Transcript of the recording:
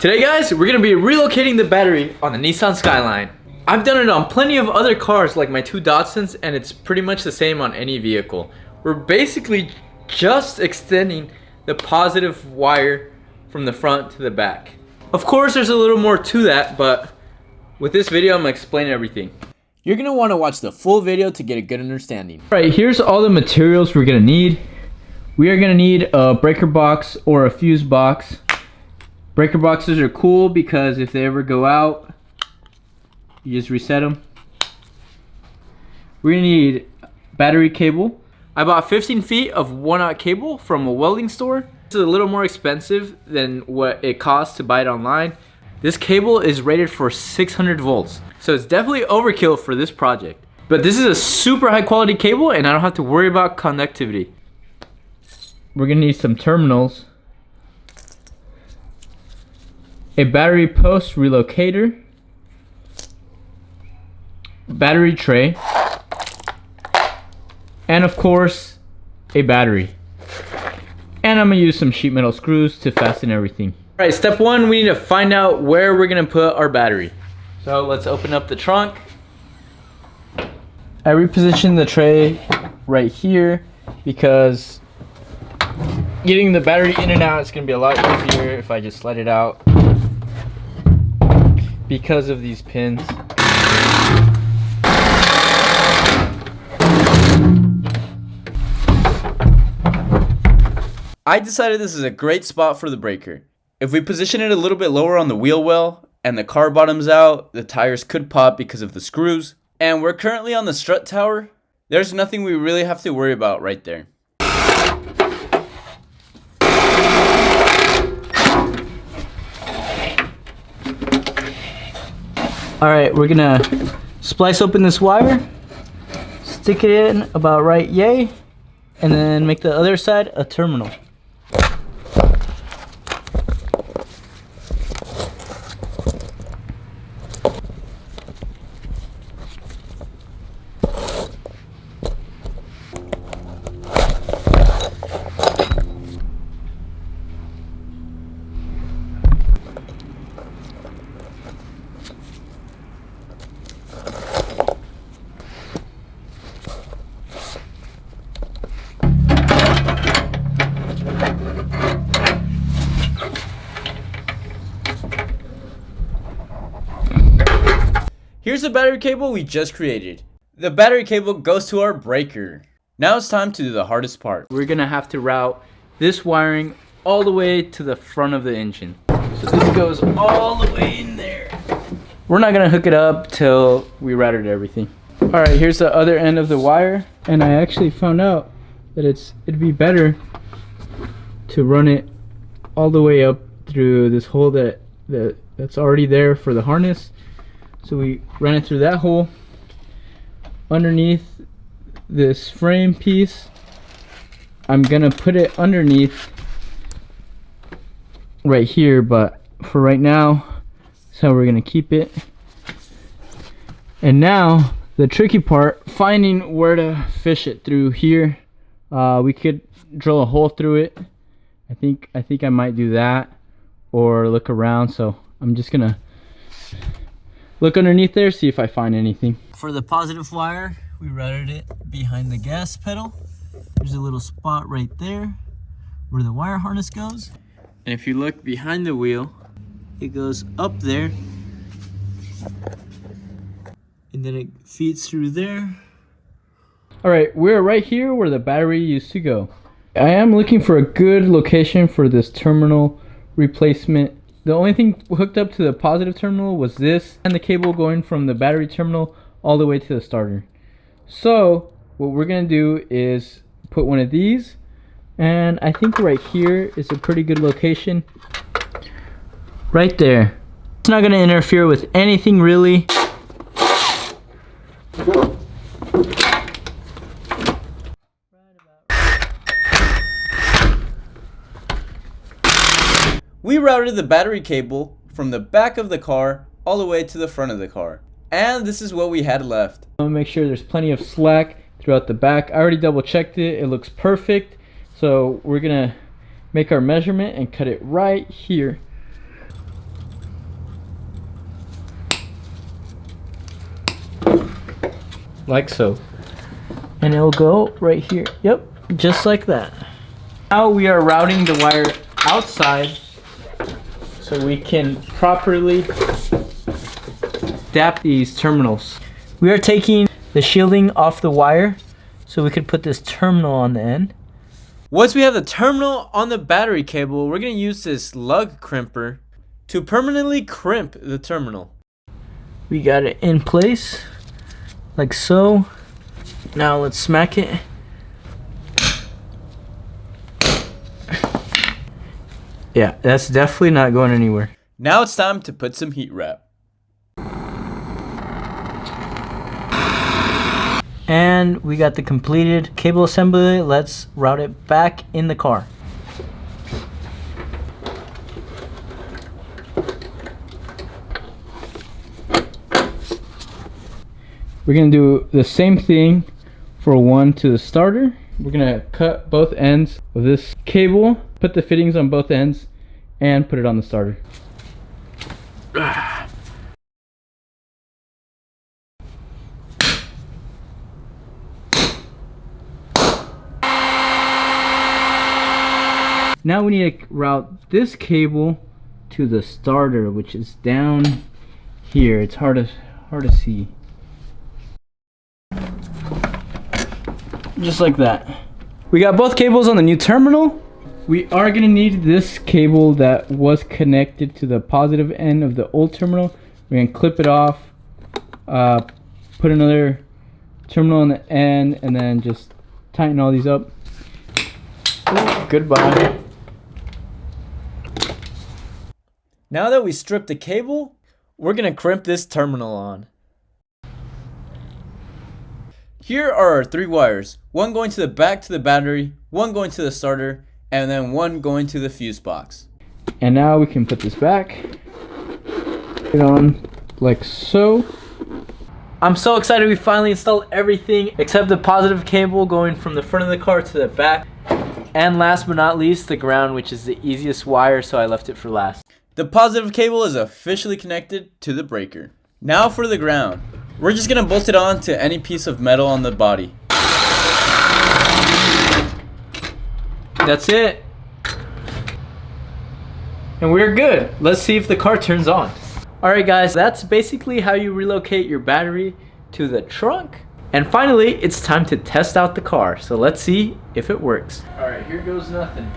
Today guys, we're going to be relocating the battery on the Nissan Skyline. I've done it on plenty of other cars like my two Datsuns, and it's pretty much the same on any vehicle. We're basically just extending the positive wire from the front to the back. Of course there's a little more to that, but with this video I'm going to explain everything. You're going to want to watch the full video to get a good understanding. Alright, here's all the materials we're going to need. We are going to need a breaker box or a fuse box. Breaker boxes are cool because if they ever go out, you just reset them. We're going to need battery cable. I bought 15 feet of 1/0 cable from a welding store. It's a little more expensive than what it costs to buy it online. This cable is rated for 600 volts, so it's definitely overkill for this project. But this is a super high quality cable and I don't have to worry about conductivity. We're going to need some terminals, a battery post relocator, battery tray, and of course a battery. And I'm gonna use some sheet metal screws to fasten everything. All right, step one, we need to find out where we're gonna put our battery. So let's open up the trunk. I repositioned the tray right here because getting the battery in and out is gonna be a lot easier if I just slide it out because of these pins. I decided this is a great spot for the breaker. If we position it a little bit lower on the wheel well and the car bottoms out, the tires could pop because of the screws. And we're currently on the strut tower. There's nothing we really have to worry about right there. Alright, we're gonna splice open this wire, stick it in about right yay, and then make the other side a terminal. Here's the battery cable we just created. The battery cable goes to our breaker. Now it's time to do the hardest part. We're gonna have to route this wiring all the way to the front of the engine. So this goes all the way in there. We're not gonna hook it up till we routed everything. Alright, here's the other end of the wire, and I actually found out that it'd be better to run it all the way up through this hole that's already there for the harness. So we ran it through that hole underneath this frame piece. I'm gonna put it underneath right here, but for right now that's how we're gonna keep it. And now the tricky part, finding where to fish it through here. We could drill a hole through it. I think I might do that or look around, so I'm just gonna look underneath there, see if I find anything. For the positive wire, we routed it behind the gas pedal. There's a little spot right there where the wire harness goes. And if you look behind the wheel, it goes up there. And then it feeds through there. All right, we're right here where the battery used to go. I am looking for a good location for this terminal replacement. The only thing hooked up to the positive terminal was this and the cable going from the battery terminal all the way to the starter. So what we're gonna do is put one of these, and I think right here is a pretty good location. Right there. It's not gonna interfere with anything really. We routed the battery cable from the back of the car all the way to the front of the car. And this is what we had left. I'm gonna make sure there's plenty of slack throughout the back. I already double checked it. It looks perfect. So we're gonna make our measurement and cut it right here. like so. And it'll go right here. Yep, just like that. Now we are routing the wire outside so we can properly adapt these terminals. We are taking the shielding off the wire so we could put this terminal on the end. Once we have the terminal on the battery cable, we're going to use this lug crimper to permanently crimp the terminal. We got it in place like so. Now let's smack it. Yeah, that's definitely not going anywhere. Now it's time to put some heat wrap. And we got the completed cable assembly. Let's route it back in the car. We're gonna do the same thing for one to the starter. We're gonna cut both ends of this cable, put the fittings on both ends, and put it on the starter. Now we need to route this cable to the starter, which is down here. It's hard to see. Just like that. We got both cables on the new terminal. We are gonna need this cable that was connected to the positive end of the old terminal. We're gonna clip it off, put another terminal on the end, and then just tighten all these up. Ooh, goodbye. Now that we stripped the cable, we're going to crimp this terminal on. Here are our 3 wires, one going to the back to the battery, one going to the starter, and then one going to the fuse box. And now we can put this back, put it on like so. I'm so excited we finally installed everything except the positive cable going from the front of the car to the back. And last but not least, the ground, which is the easiest wire, so I left it for last. The positive cable is officially connected to the breaker. Now for the ground. We're just going to bolt it on to any piece of metal on the body. That's it. And we're good. Let's see if the car turns on. Alright guys, that's basically how you relocate your battery to the trunk. And finally, it's time to test out the car. So let's see if it works. Alright, here goes nothing.